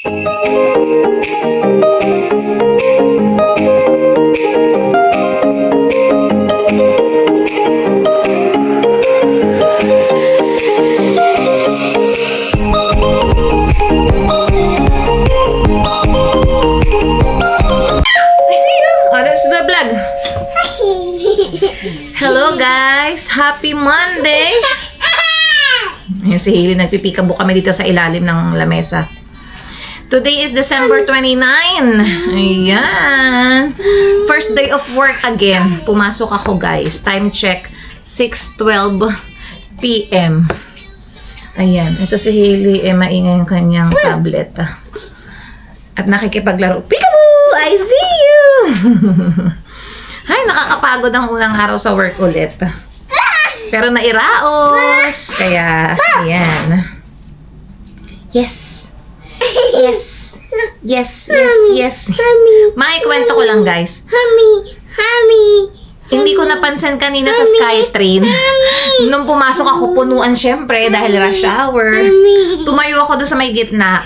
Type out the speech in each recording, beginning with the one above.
Hello guys! Happy Monday! Ayan si Hailey, nagpipikabo kami dito sa ilalim ng lamesa. Today is December 29. Ayan. First day of work again. Pumasok ako guys. Time check. 6:12 p.m. Ayan. Ito si Hailey. Maingay yung kanyang tablet. At nakikipaglaro. Peekaboo! I see you! Ay, nakakapagod ang unang araw sa work ulit. Pero nairaos. Kaya, ayan. Yes. Yes. Yes, yes, yes. Makikwento ko lang, guys. Hindi ko napansin kanina sa Skytrain. Nung pumasok ako, punuan syempre dahil rush hour. Tumayo ako doon sa may gitna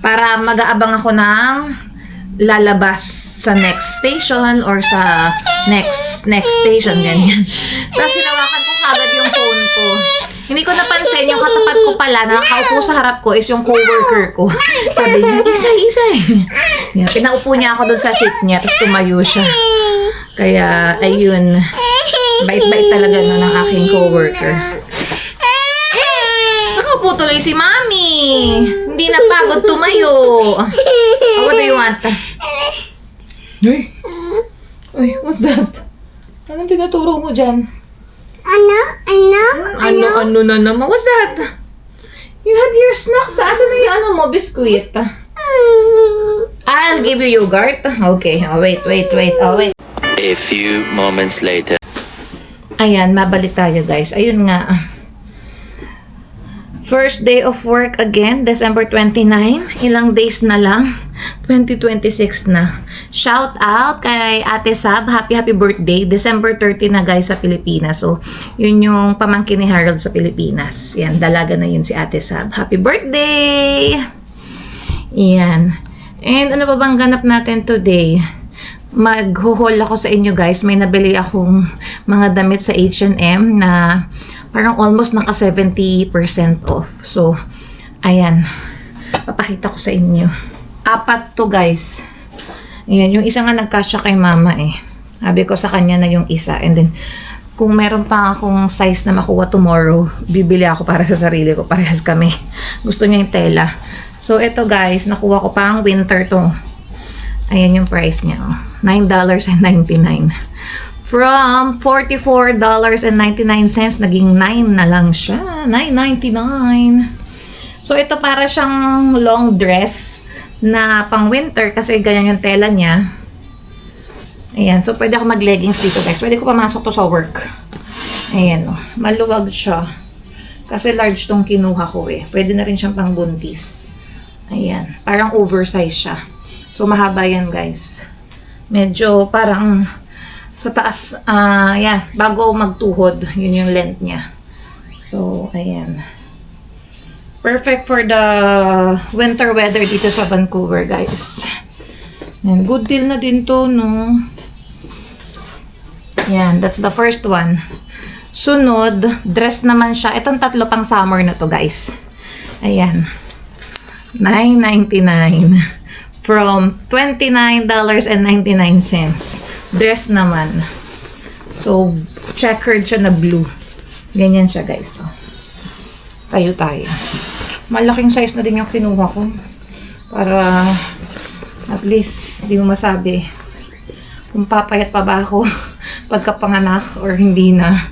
para mag-aabang ako ng lalabas sa next station or sa next station, ganyan. Tapos hinawakan ko kagad yung phone ko. Hindi ko napansin, yung katapat ko pala, nakaupo sa harap ko is yung coworker ko. Sabi niya, Isay. Yan, pinaupo niya ako doon sa seat niya, tapos tumayo siya. Kaya, ayun, bait-bait talaga no ng aking coworker. Nakaupo tuloy si Mami. Hindi na pagod tumayo. Oh, what do you want? Uy, what's that? Anong tinuturo mo dyan? Ano na naman? What's that? You had your snacks. Asan na yung ano mo? Biskuit. I'll give you yogurt. Okay. Oh, wait. Oh, wait. A few moments later. Ayan, mabalik tayo guys. Ayun nga. First day of work again, December 29. Ilang days na lang. 2026 na. Shout out kay Ate Sab. Happy birthday. December 30 na guys sa Pilipinas. So, yun yung pamangkin ni Harold sa Pilipinas. Yan, dalaga na yun si Ate Sab. Happy birthday! Yan. And ano pa bang ganap natin today? Mag-haul ako sa inyo guys. May nabili akong mga damit sa H&M na parang almost naka 70% off. So, ayan. Papakita ko sa inyo. 4 to guys. Ayan, yung isa nga nagkasya kay mama eh. Sabi ko sa kanya na yung isa. And then, kung meron pa akong size na makuha tomorrow, bibili ako para sa sarili ko. Parehas kami. Gusto niya yung tela. So, eto guys, nakuha ko pa ang winter to. Ayan yung price niya. $9.99. From $44.99, naging 9 na lang siya. $9.99. So, ito para siyang long dress na pang winter kasi ganyan yung tela niya. Ayan. So, pwede ako mag-leggings dito, guys. Pwede ko pamasok to sa work. Ayan, oh. Maluwag siya. Kasi large tong kinuha ko eh. Pwede na rin siyang pang buntis. Ayan. Parang oversize siya. So, mahaba yan, guys. Medyo parang sa taas, yan, bago magtuhod, yun yung length niya. So, ayan. Perfect for the winter weather dito sa Vancouver, guys. And good deal na din to, no? Yan, that's the first one. Sunod, dress naman siya. Itong 3 pang summer na to, guys. Ayan. $9.99. From $29.99. Dress naman. So, checkered siya na blue. Ganyan siya, guys. So, tayo. Malaking size na din yung kinuha ko. Para, at least, hindi mo masabi kung papayat pa ba ako pagkapanganak or hindi na.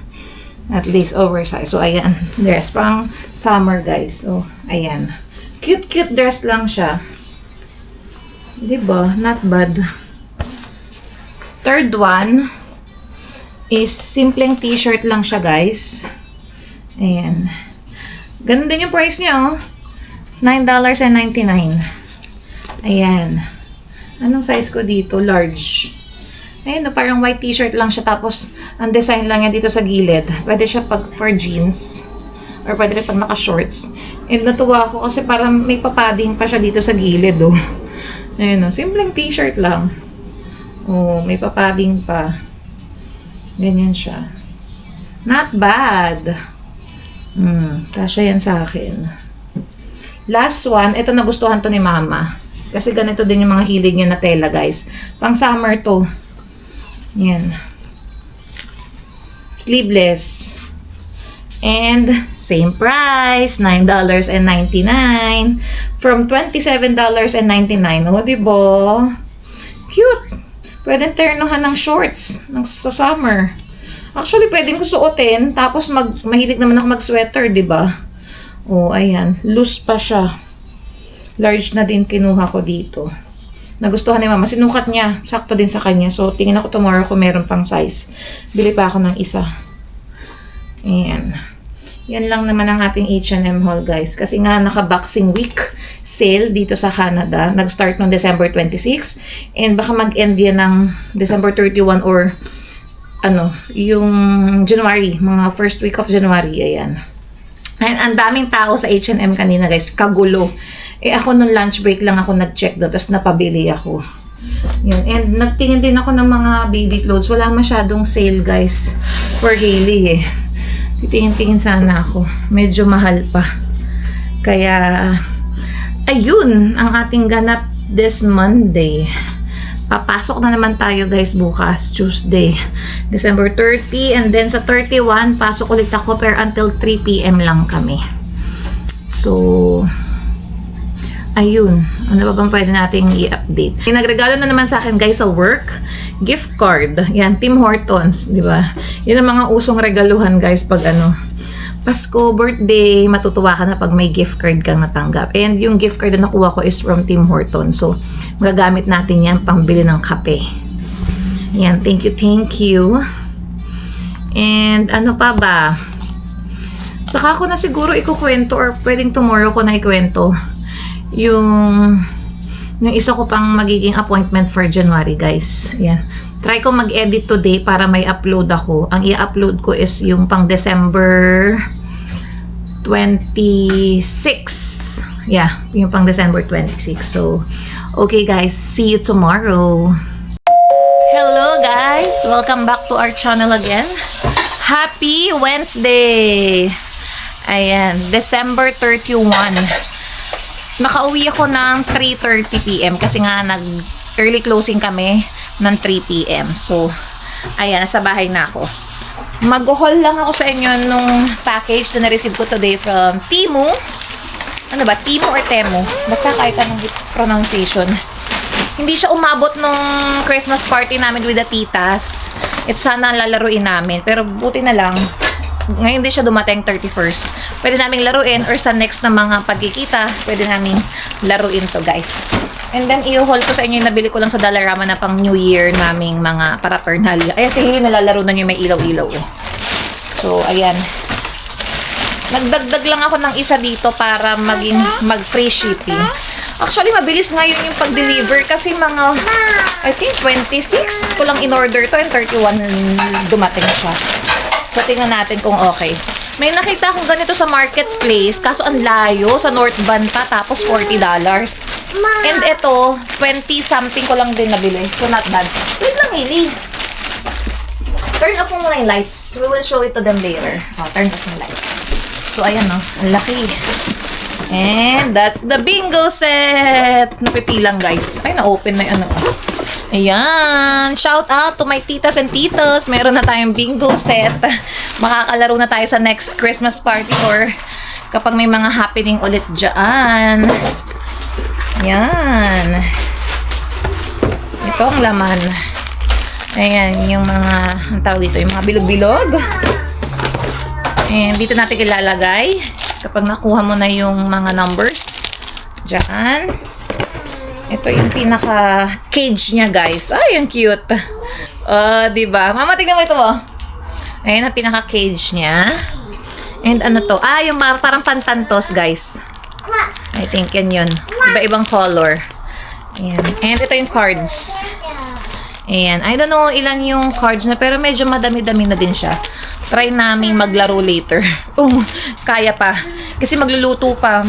At least, oversize. So, ayan. Dress pang summer, guys. So, ayan. Cute dress lang siya. Diba? Not bad. Third one is simpleng t-shirt lang siya, guys. Ayan. Ganun din yung price niya, oh. $9.99. Ayan. Anong size ko dito? Large. Ayan, parang white t-shirt lang siya. Tapos, ang design lang niya dito sa gilid. Pwede siya pag for jeans. Or pwede rin pag naka-shorts. And natuwa ako kasi parang may papading pa siya dito sa gilid, oh. Ayun, oh. Simpleng t-shirt lang. Oh, may papading pa. Ganyan siya. Not bad. Kasya yan sa akin. Last one, ito nagustuhan to ni Mama. Kasi ganito din yung mga hilig niya na tela, guys. Pang summer to. Yan. Sleeveless. And same price, $9.99 from $27.99. O, diba? Cute. Pwedeng ternohan ng shorts sa summer. Actually, pwedeng ko suotin. Tapos, mahilig naman ako mag-sweater, diba? O, ayan. Loose pa siya. Large na din kinuha ko dito. Nagustuhan ni Mama. Sinukat niya. Sakto din sa kanya. So, tingin ako tomorrow kung meron pang size. Bili pa ako ng isa. Ayan. Yan lang naman ang ating H&M haul, guys. Kasi nga, naka-Boxing Week sale dito sa Canada. Nag-start noong December 26. And baka mag-end yan ng December 31 or yung January. Mga first week of January. Ayan. And ang daming tao sa H&M kanina, guys. Kagulo. Ako nung lunch break lang ako nag-check doon. Tapos napabili ako. Yun. And nagtingin din ako ng mga baby clothes. Wala masyadong sale, guys. For Hailey, Titingin-tingin sana ako. Medyo mahal pa. Kaya, ayun, ang ating ganap this Monday. Papasok na naman tayo, guys, bukas, Tuesday, December 30. And then sa 31, pasok ulit ako pero until 3 p.m. lang kami. So, ayun. Ano pa bang pwede nating i-update? Nagregalo na naman sa akin, guys, sa work. Gift card. Yan, Tim Hortons, di ba? Yan ang mga usong regaluhan, guys, pag Pasko, birthday, matutuwa ka na pag may gift card kang natanggap. And yung gift card na nakuha ko is from Tim Hortons. So, magagamit natin yan pambili ng kape. Yan, thank you, thank you. And ano pa ba? Saka ko na siguro ikukwento or pwedeng tomorrow ko na ikwento yung isa ko pang magiging appointment for January, guys. Yan. Try ko mag-edit today para may upload ako. Ang i-upload ko is yung pang December 26. Yeah, yung pang December 26. So, okay, guys. See you tomorrow. Hello, guys. Welcome back to our channel again. Happy Wednesday! Ayan, December 31. Nakauwi ako ng 3:30 p.m. kasi nga early closing kami ng 3 p.m. So, ayan, nasa bahay na ako. Mag-haul lang ako sa inyo nung package na na-receive ko today from Temu. Ano ba? Temu or Temu? Basta kahit anong pronunciation. Hindi siya umabot nung Christmas party namin with the titas. Ito sana lalaruin namin. Pero buti na lang. Ngayon din siya dumating 31st. Pwede naming laruin or sa next na mga pagkikita, pwede naming laruin to, guys. And then, i-haul ko sa inyo yung nabili ko lang sa Dollarama na pang New Year naming mga paraphernalia. Ayan, si Hailey nalalaro na yung may ilaw-ilaw. So, ayan. Nagdagdag lang ako ng isa dito para mag-free shipping. Actually, mabilis ngayon yung pag-deliver kasi mga, I think, 26 ko lang in-order to and 31 dumating siya. So, tingnan natin kung okay. May nakita akong ganito sa marketplace, kaso ang layo, sa North Van pa, tapos $40. And ito, 20-something ko lang din nabili. So, not bad. Wait lang, Hailey. Turn off mo muna yung lights. We will show it to them later. Turn off yung lights. So, ayan, no? Ang laki. And that's the bingo set. Napipilang, guys. Ay, na-open na yung Ayan. Shout out to my titas and titos. Meron na tayong bingo set. Makakalaro na tayo sa next Christmas party or kapag may mga happening ulit dyan. Ayan. Ito ang laman. Ayan, yung mga, ang tawag dito, yung mga bilog-bilog. And dito natin ilalagay kapag nakuha mo na yung mga numbers. Diyan. Ito yung pinaka-cage niya, guys. Ay, ang cute. Diba? Mama, tingnan mo ito, Ayan ang pinaka-cage niya. And ano to? Yung parang pantantos, guys. I think yan yun. Iba-ibang color. Ayan. And ito yung cards. Ayan. I don't know ilan yung cards na, pero medyo madami-dami na din siya. Try namin maglaro later. Kung kaya pa. Kasi magluluto pa.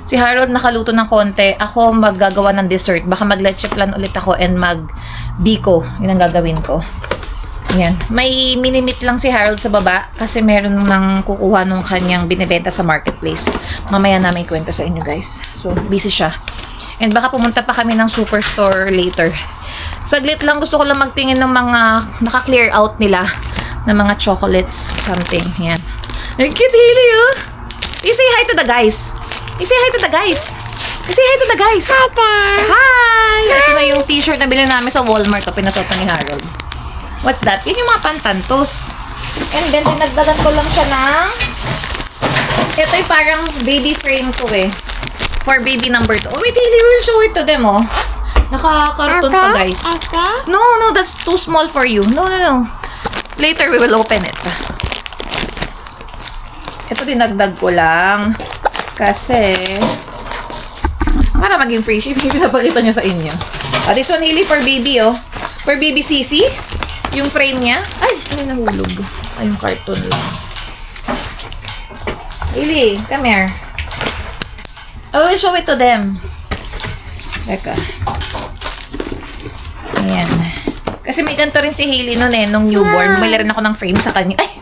Si Harold nakaluto ng konti. Ako maggagawa ng dessert. Baka mag-leche plan ulit ako and mag-biko. Yun ang gagawin ko. Ayan. May minimit lang si Harold sa baba kasi meron nang kukuha nung kanyang binibenta sa marketplace. Mamaya namin ikwento sa inyo guys. So, busy siya. And baka pumunta pa kami ng superstore later. Saglit lang, gusto ko lang magtingin ng mga naka-clear out nila ng mga chocolates, something. Ayan. Ang cute, Hailey, oh. I-say hi to the guys. I-say hi to the guys. I-say hi to the guys. Hi! Ito na yung t-shirt na bilhin namin sa Walmart. O, pinasuot ni Harold. What's that? Yun yung mga pantantos. And then, dinagdagan ko lang siya ng... Ito yung parang baby frame ko eh. For baby number 2. Oh, wait, Hailey, we'll show it to them, oh. Naka-cartoon pa, guys. No, that's too small for you. No. Later, we will open it. Ito, dinagdag ko lang. Kasi, para maging free shipping, pinapakita niya sa inyo. This one, Hailey, for baby, oh. For baby Sisi. Yung frame niya. Ay, nahulog. Ay, yung cartoon lang. Hailey, come here. I will show it to them. Teka. Ayan. Kasi may ganito rin si Hailey noon eh, nung newborn. Bumili rin ako ng frame sa kanya. Ay!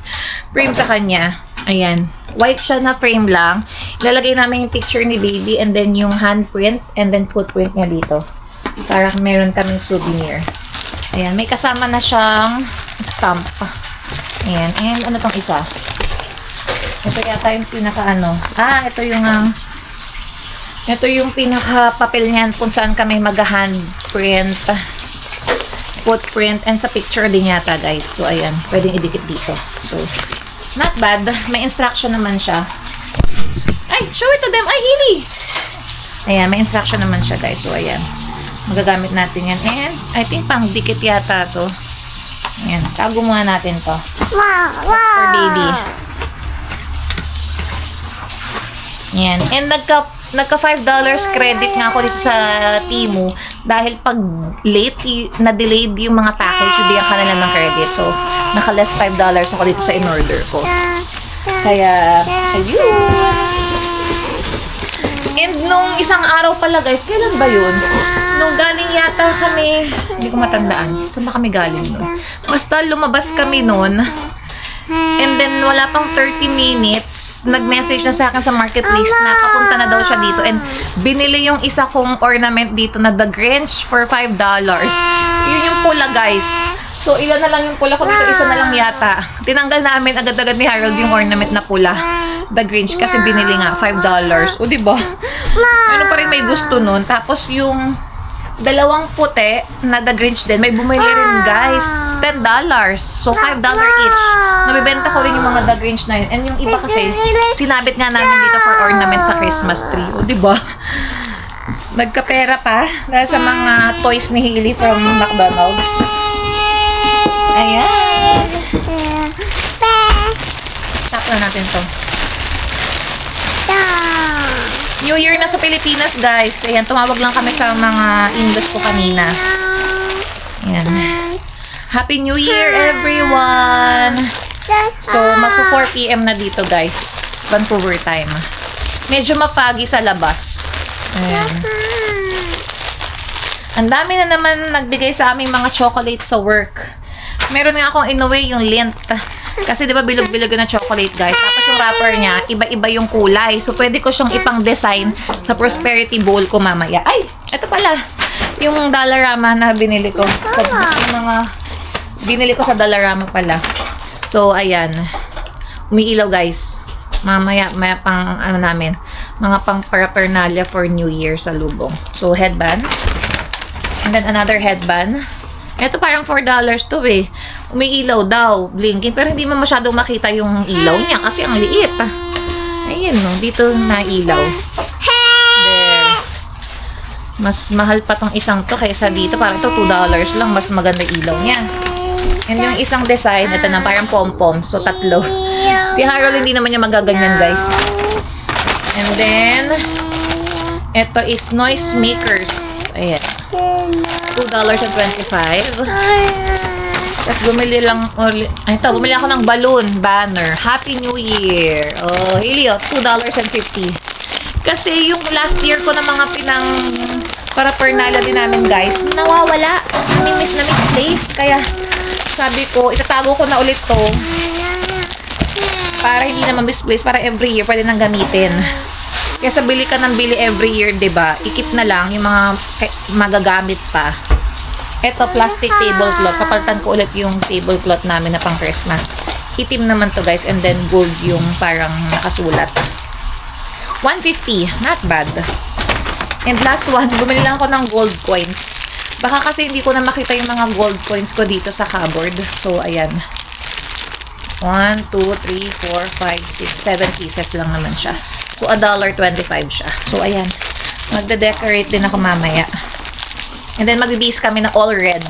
Frame sa kanya. Ayan. White siya na frame lang. Ilalagay namin yung picture ni baby and then yung handprint and then footprint niya dito. Para meron kaming souvenir. Ayan. May kasama na siyang stamp. Ayan. And ano tong isa? Ito yata yung pinaka-ano. Ito yung ito yung pinaka-papel niyan kung saan kami mag-handprint, footprint, and sa picture din yata, guys. So, ayan. Pwedeng idikit dito. So, not bad. May instruction naman siya. Ay, show it to them. Ay, Hailey! Ayan, may instruction naman siya, guys. So, ayan. Magagamit natin yan. And, I think pang dikit yata to. Ayan. Tago muna natin to. For baby. Ayan. And nagka $5 credit nga ako dito sa Temu dahil pag late, na-delayed yung mga package, bigyan ka nila ng credit. So, naka-less $5 ako dito sa in-order ko. Kaya, ayun. And nung isang araw pala guys, kailan ba yun? Nung galing yata kami, hindi ko matandaan. Saan ba kami galing nun? Basta lumabas kami nun. And then, wala pang 30 minutes, nag-message na sa akin sa marketplace na papunta na daw siya dito. And binili yung isa kong ornament dito na The Grinch for $5. Yun yung pula, guys. So, ilan na lang yung pula ko dito? Isa na lang yata. Tinanggal namin agad-agad ni Harold yung ornament na pula. The Grinch kasi binili nga $5. O, diba? Ano pa rin may gusto nun. Tapos yung dalawang puti na The Grinch din, may bumili rin guys. $10. So, $5 each. Nabibenta ko rin yung mga The Grinch na yun. And yung iba kasi, sinabit nga namin dito for ornament sa Christmas tree. O, diba? Nagkapera pa dahil sa mga toys ni Hailey from McDonald's. Ayan. Tap na natin to. New Year na sa Pilipinas, guys. Ayan, tumawag lang kami sa mga English ko kanina. Ayan. Happy New Year, everyone! So, magpo 4 p.m. na dito, guys. Vancouver time. Medyo mapagi sa labas. Ayan. Ang dami na naman nagbigay sa aming mga chocolate sa work. Meron nga akong inuwi yung lint. Kasi di ba bilog-bilog na chocolate, guys. Tapos yung wrapper niya, iba-iba yung kulay. So, pwede ko siyang ipang-design sa prosperity bowl ko mamaya. Ay! Ito pala. Yung Dollarama na binili ko. Yung mga binili ko sa Dollarama pala. So, ayan. Umiilaw, guys. Mamaya, maya pang ano namin. Mga pang paraphernalia for New Year sa lubong. So, headband. And then, another headband. Ito parang $4 to eh. Umiilaw daw, blinking. Pero hindi mo masyado makita yung ilaw niya kasi ang liit. Ayun, no. Dito nailaw. There. Mas mahal pa tong isang to kaysa dito. Parang ito $2 lang. Mas maganda ilaw niya. And yung isang design, ito na parang pom-pom. So, 3. Si Harold hindi naman niya magaganyan, guys. And then, ito is noise makers. Ayan. $2.25. Tapos bumili ako ng balloon banner. Happy New Year. Oh, Hailey, oh, $2.50. Kasi yung last year ko na mga para pernala din namin, guys, nawawala. Na-misplace. Kaya sabi ko, itatago ko na ulit to para hindi na ma-misplace, para every year pwede nang gamitin. Kaya bili ka ng bili every year, 'di ba? I-keep na lang yung mga magagamit pa. Ito, plastic tablecloth. Papalitan ko ulit yung tablecloth namin na pang Christmas. Itim naman to, guys, and then gold yung parang nakasulat. $150, not bad. And last one, bumili lang ako ng gold coins. Baka kasi hindi ko na makita yung mga gold coins ko dito sa cupboard. So, ayan. 1, 2, 3, 4, 5, 6, 7 pieces lang naman siya. So, $1.25 siya. So, ayan. Magde-decorate din ako mamaya. And then, magbibihis kami na all red.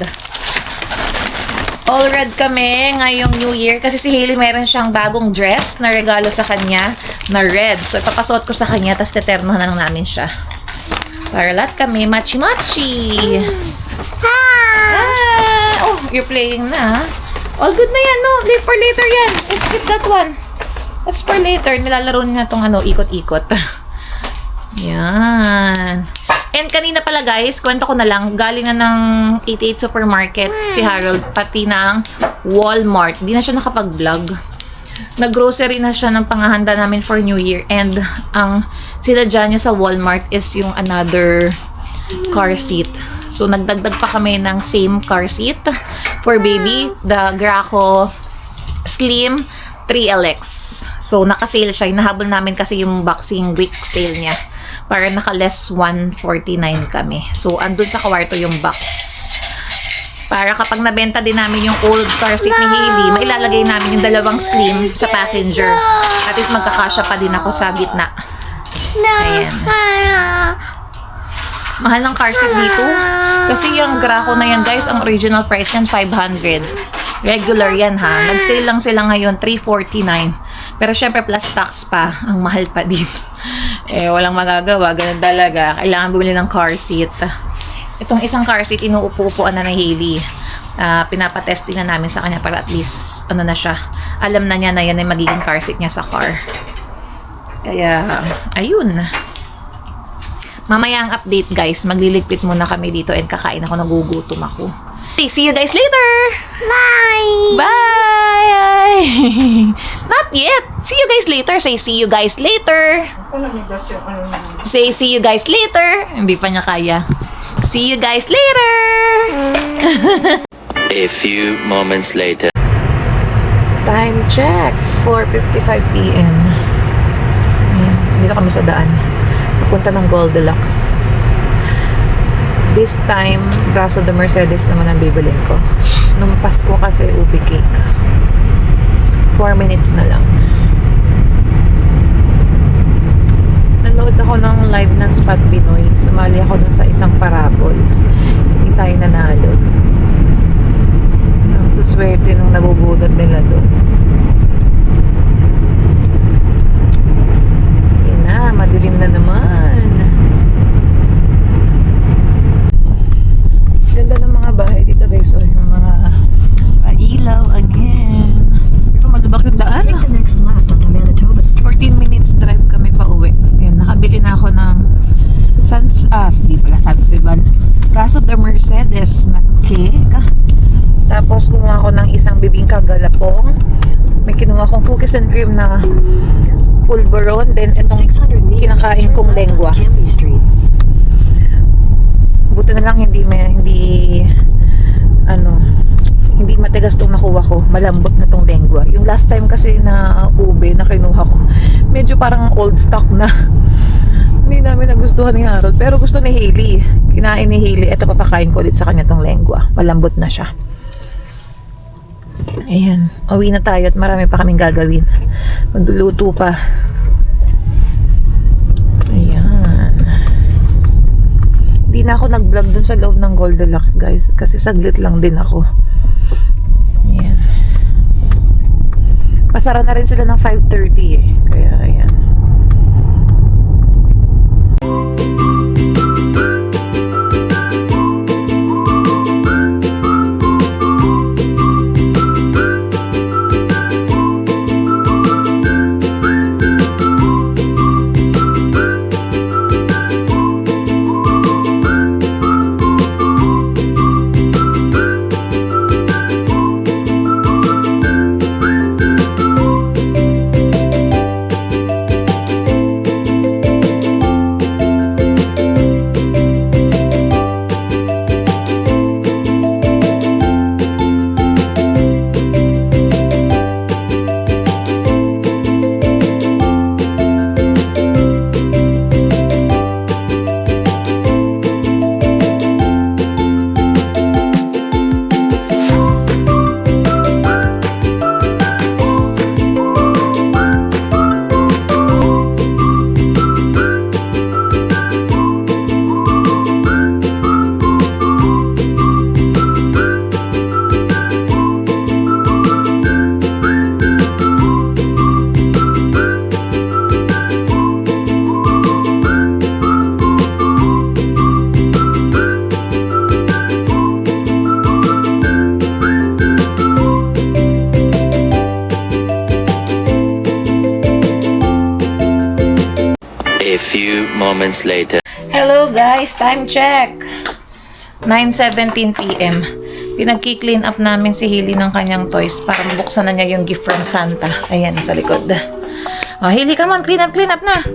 All red kami ngayong New Year. Kasi si Hailey meron siyang bagong dress na regalo sa kanya na red. So, ipapasuot ko sa kanya. Tapos, teternohan na lang namin siya. Para lahat kami machi-machi. Oh, you're playing na. All good na yan, no? Leave for later yan. Let's skip that one. That's for later. Nilalaro niya tong ikot-ikot. Yan. And kanina pala, guys, kwento ko na lang, galing na ng 88 Supermarket si Harold, pati ng Walmart. Hindi na siya nakapag-vlog. Nag-grocery na siya ng panghahanda namin for New Year. And ang sinadya niya sa Walmart is yung another car seat. So, nagdagdag pa kami ng same car seat for baby. The Graco Slim 3LX. So, nakasale siya. Inahabol namin kasi yung Boxing Week sale niya. Para naka-less 149 kami. So, andun sa kwarto yung box. Para kapag nabenta din namin yung old car seat ni Hailey, mailalagay namin yung dalawang slim sa passenger. At least magkakasya pa din ako sa gitna. Ayan. Mahal ng car seat dito. Kasi yung Graco na yan, guys, ang original price yan, 500. Regular yan, ha. Nag-sale lang sila ngayon, 349. Pero syempre, plus tax pa. Ang mahal pa din. Walang magagawa. Ganun talaga. Kailangan bumili ng car seat. Itong isang car seat, inuupo-upuan na Hailey. Pinapatesting na namin sa kanya para at least, na siya. Alam na niya na yan ay magiging car seat niya sa car. Kaya, ayun. Mamaya ang update, guys. Magliligpit muna kami dito and kakain ako, nagugutom ako. Okay, see you guys later! Bye! Bye! Not yet! See you guys later. Say see you guys later. Say see you guys later. Hindi pa niya kaya. See you guys later! A few moments later. Time check. 4:55 p.m. Ayan, dito kami sa daan. Papunta ng Goldilocks. This time, Braso de Mercedes naman ang bibilin ko. Nung Pasko kasi, ube cake. 4 minutes na lang. Nanood ako ng live ng Spot Pinoy. Sumali ako dun sa isang parabol. Hindi tayo nanalo. Ang suswerte nung nabubudot nila dun. Yan na, madilim na naman. Ganda ng mga bahay dito, guys. So, yung mga ilaw again. Pero malubak yung daan. Take the next left onto Manitoba Street. 14 minutes drive kami pa uwi. Yan, nakabili na ako ng hindi pala Sanstival. Braso de Mercedes na cake. Tapos kumuha ako ng isang bibingka galapong. May kinuha akong cookies and cream na pulveron. Then itong 600 meters, kinakain kong turn left lengua. on Cambie Street. Buti na lang hindi matigas tong nakuha ko. Malambot na tong lengua. Yung last time kasi na ube na kinuha ko, medyo parang old stock na. Hindi namin nagustuhan ni Harold. Pero gusto ni Hailey. Kinain ni Hailey. Ito, papakain ko ulit sa kanya tong lengua. Malambot na siya. Ayan. Uwi na tayo at marami pa kaming gagawin. Magluluto pa. Ayan. Hindi na ako nag-vlog dun sa loob ng Goldilocks, guys. Kasi saglit lang din ako. Ayan. Pasara na rin sila ng 5:30 eh. Kaya, ayan. moments later. Hello guys, time check. 9:17 p.m. Pinagki-clean up namin si Hailey ng kanyang toys para mabuksan na niya yung gift from Santa. Ayan, sa likod. Oh, Hailey, come on, clean up na.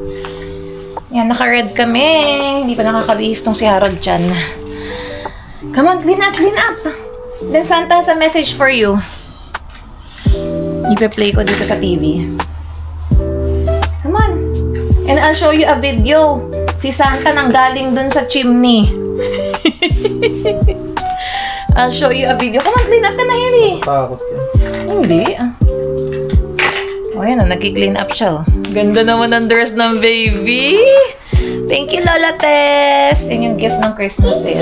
Yan, naka-red kami. Hindi pa nakakabihis tong si Harold dyan. Come on, clean up. Then Santa has a message for you. Ipe-play ko dito sa TV. Come on. And I'll show you a video. Si Santa nang galing dun sa chimney. I'll show you a video. Come on, clean up ka na, Hailey. Takot ka. Hindi. O, yan o. Nag-clean up siya, o. Ganda naman ang dress ng baby. Thank you, Lola Tess. Yan yung gift ng Christmas, eh.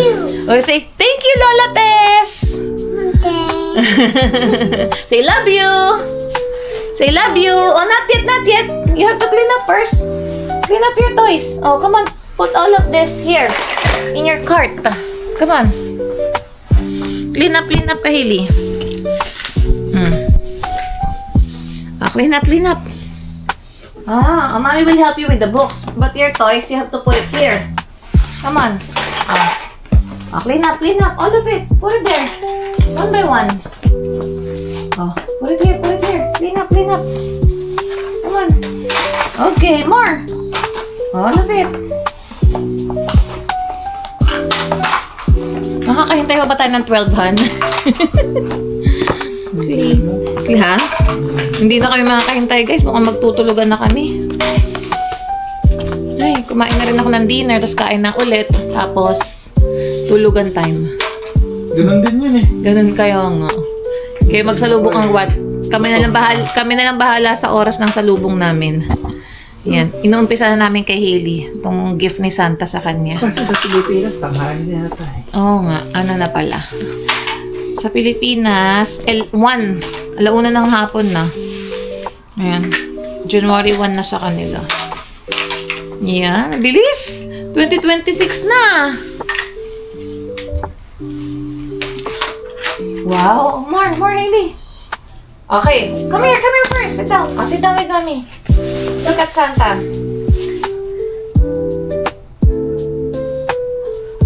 O, say, thank you, Lola Tess. Say, love you. Say, love you. Oh, not yet. You have to clean up first. Clean up your toys. Oh, come on. Put all of this here in your cart. Come on. Clean up ka, Hailey. Clean up. Mommy will help you with the books. But your toys, you have to put it here. Come on. Clean up. All of it. Put it there. One by one. Put it here. Clean up. Come on. Okay, more. All of it. Nakakahintay ba tayo ng 12, Han? Ha? Hindi na kami makakahintay, guys. Mukhang magtutulugan na kami. Ay, kumain na rin ako ng dinner, tapos kain na ulit. Tapos, tulugan time. Ganun din yun eh. Ganun kayo nga. Kaya magsalubong ang what? Kami na lang bahala sa oras ng salubong namin. Yan. Inuumpisa na namin kay Hailey itong gift ni Santa sa kanya. Kasi sa Pilipinas, tanghali na yata eh. Oo nga. Ano na pala. Sa Pilipinas, 1. Alauna ng hapon na. Ayan. January 1 na sa kanila. Yan. Bilis! 2026 na! Wow! More, Hailey! Okay. Come here first. Sit down. Sit down with mommy. Look at Santa.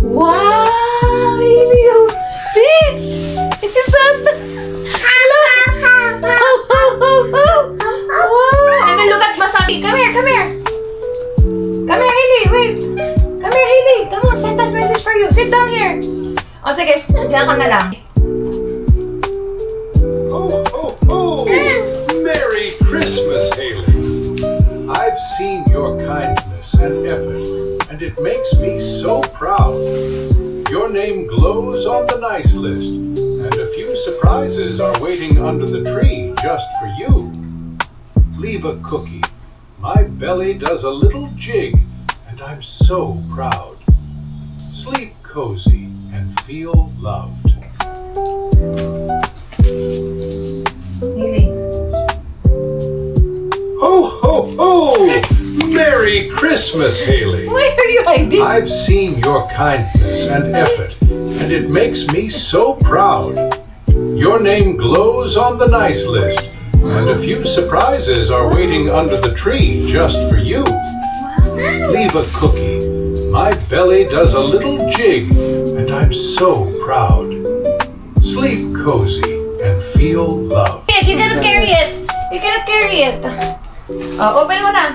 Wow! Hailey! See? It's Santa! Hello! Wow! And then look at Masaki. Come here! Come here, Hailey! Wait! Come here, Hailey! Come on, Santa's message for you. Sit down here. O sige, diyan ka na lang. Oh! Merry Christmas, Hailey. I've seen your kindness and effort, and it makes me so proud. Your name glows on the nice list, and a few surprises are waiting under the tree just for you. Leave a cookie. My belly does a little jig, and I'm so proud. Sleep cozy and feel loved. Hailey. Ho! Merry Christmas, Hailey. Why are you hiding? I've seen your kindness and effort, and it makes me so proud. Your name glows on the nice list, and a few surprises are waiting under the tree just for you. Leave a cookie. My belly does a little jig, and I'm so proud. Sleep cozy and feel love. You cannot carry it. Open mo na.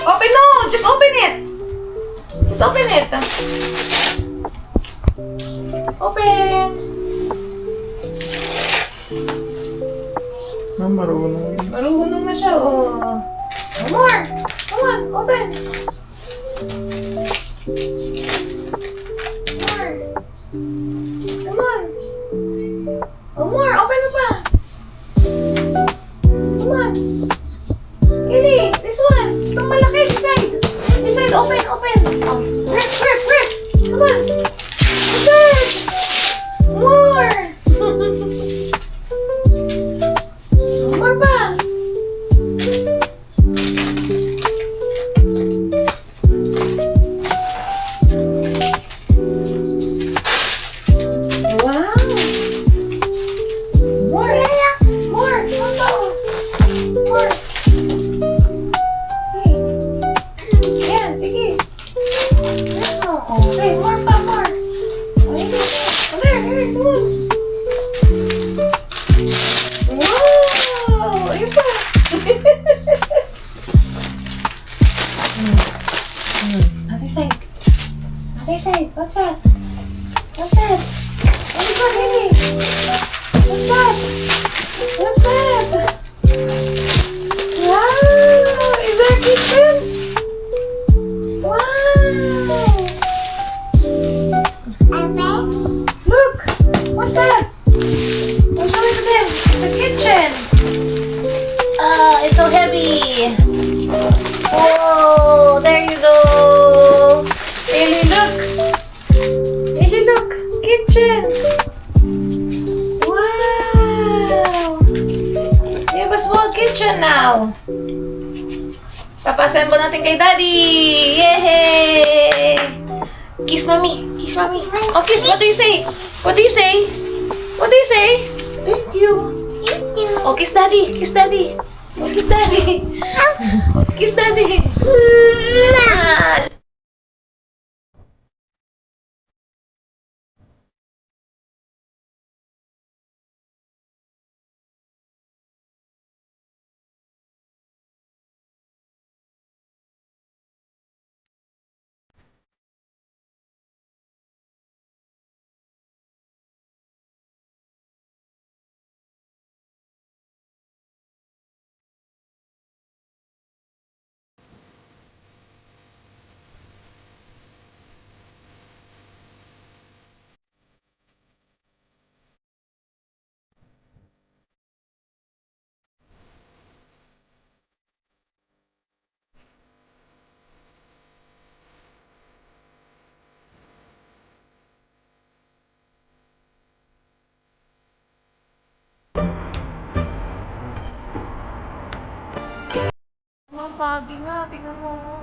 Open no! Just open it. Open. Marunong na siya, oh. More. Come on, open. More. Come on. More, open mo pa. Come on. Hailey, this one. Itong malaki, this side, open. Oh, rip. Come on. Open. More. More pa. Okay, more pa, more. Okay, there, here, come on. Wow! Ayun pa. Other side. Other side. What's that? What's that? Oh my God, Haley. What's that? What's that? Wow! Is that a kitchen? Wow! Look! What's that? I'll show it to them. It's a kitchen. It's so heavy. Whoa! There you go. Haley, look. Haley, look. Kitchen. Wow! We have a small kitchen now. Papasan mo natin kay Daddy. Yay! Kiss mommy. Kiss mommy. Oh, kiss. What do you say? What do you say? What do you say? Thank you. Oh, kiss Daddy. Kiss Daddy. Oh, kiss Daddy. Kiss Daddy. Ah. Mapagi nga, tingnan mo.